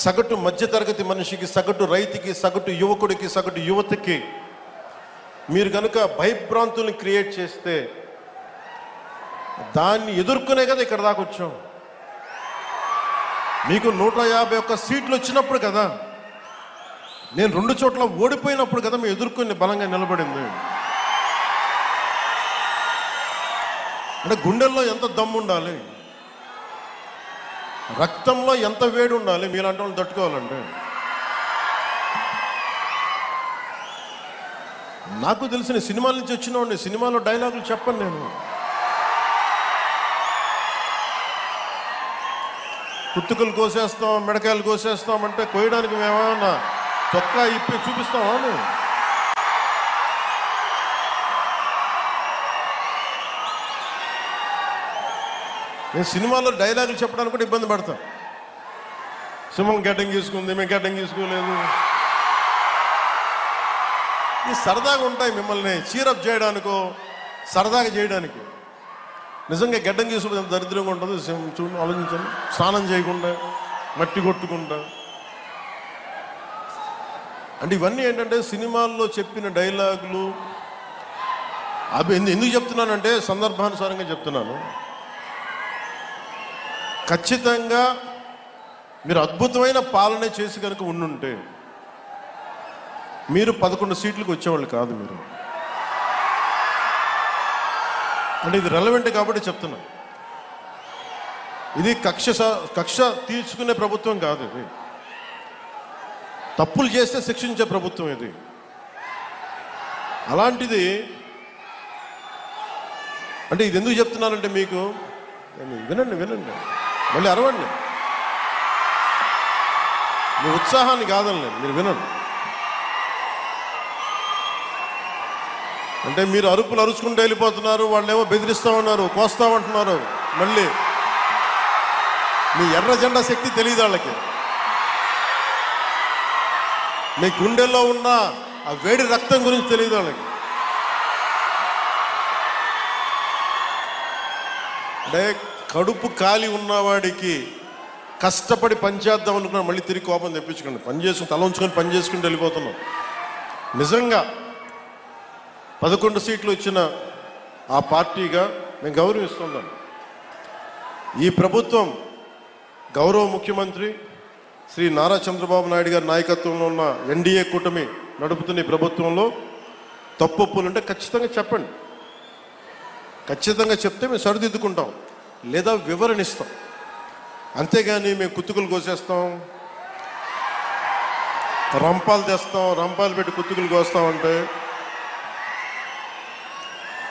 సగటు మధ్యతరగతి మనిషికి, సగటు రైతుకి, సగటు యువకుడికి, సగటు యువతకి మీరు కనుక భయభ్రాంతుల్ని క్రియేట్ చేస్తే దాన్ని ఎదుర్కొనే కదా ఇక్కడ దాకా వచ్చాం. మీకు 151 సీట్లు వచ్చినప్పుడు కదా, నేను 2 చోట్ల ఓడిపోయినప్పుడు కదా మేము ఎదుర్కొని బలంగా నిలబడింది. అంటే గుండెల్లో ఎంత దమ్ము ఉండాలి, రక్తంలో ఎంత వేడి ఉండాలి మీలాంటి వాళ్ళు తట్టుకోవాలంటే. నాకు తెలిసిన సినిమాల నుంచి వచ్చినవాడిని, సినిమాలో డైలాగులు చెప్పను నేను. కుత్తుకలు కోసేస్తాం, మిడకాయలు కోసేస్తాం అంటే కోయడానికి మేమేమన్నా చొక్కా ఇప్పి చూపిస్తామా? నేను సినిమాలో డైలాగులు చెప్పడానికి కూడా ఇబ్బంది పడతాను. సింహం గడ్డం గీసుకుంది, మేము గడ్డం గీసుకోలేదు. ఇది సరదాగా ఉంటాయి, మిమ్మల్ని చీరప్ చేయడానికో సరదాగా చేయడానికి. నిజంగా గడ్డం గీసుకుంటే ఎంత దరిద్రంగా ఉంటుంది చూడండి, ఆలోచించండి. స్నానం చేయకుండా, మట్టి కొట్టుకుంటా. అంటే ఇవన్నీ ఏంటంటే సినిమాల్లో చెప్పిన డైలాగులు. అవి ఎందుకు చెప్తున్నానంటే సందర్భానుసారంగా చెప్తున్నాను. ఖచ్చితంగా మీరు అద్భుతమైన పాలన చేసి కనుక ఉండుంటే మీరు 11 సీట్లకు వచ్చేవాళ్ళు కాదు. మీరు అంటే ఇది రెలవెంట్ కాబట్టి చెప్తున్నా. ఇది కక్ష తీర్చుకునే ప్రభుత్వం కాదు. ఇది తప్పులు చేస్తే శిక్షించే ప్రభుత్వం ఇది. అలాంటిది అంటే ఇది ఎందుకు చెప్తున్నానంటే మీకు వినండి, మళ్ళీ అరవండి. మీ ఉత్సాహాన్ని కాదని మీరు వినండి. అంటే మీరు అరుపులు అరుచుకుంటూ వెళ్ళిపోతున్నారు, వాళ్ళేమో బెదిరిస్తామన్నారు, కోస్తామంటున్నారు. మళ్ళీ మీ ఎర్ర జెండా శక్తి తెలియదు వాళ్ళకి. మీ గుండెల్లో ఉన్న ఆ వేడి రక్తం గురించి తెలియదు వాళ్ళకి. అంటే కడుపు కాలి ఉన్నవాడికి కష్టపడి పనిచేద్దాం అనుకున్నా మళ్ళీ తిరిగి కోపం తెప్పించుకోండి. పని చేసుకుని తల ఉంచుకొని పని చేసుకుంటూ వెళ్ళిపోతున్నాం. నిజంగా 11 సీట్లు వచ్చిన ఆ పార్టీగా మేము గౌరవిస్తున్నాం. ఈ ప్రభుత్వం గౌరవ ముఖ్యమంత్రి శ్రీ నారా చంద్రబాబు నాయుడు గారి నాయకత్వంలో ఉన్న ఎన్డీఏ కూటమి నడుపుతున్న ఈ ప్రభుత్వంలో తప్పులుంటే ఖచ్చితంగా చెప్పండి. ఖచ్చితంగా చెప్తే మేము సరిదిద్దుకుంటాం, లేదా వివరణిస్తాం. అంతేగాని మేము కుత్తుకులు కోసేస్తాం, రంపాలు తెస్తాం, రంపాలు పెట్టి కుత్తుకులు కోస్తామంటే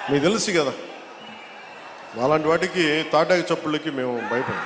మీకు తెలుసు కదా, అలాంటి వాటికి తాటాకి చప్పుళ్ళకి మేము భయపడం.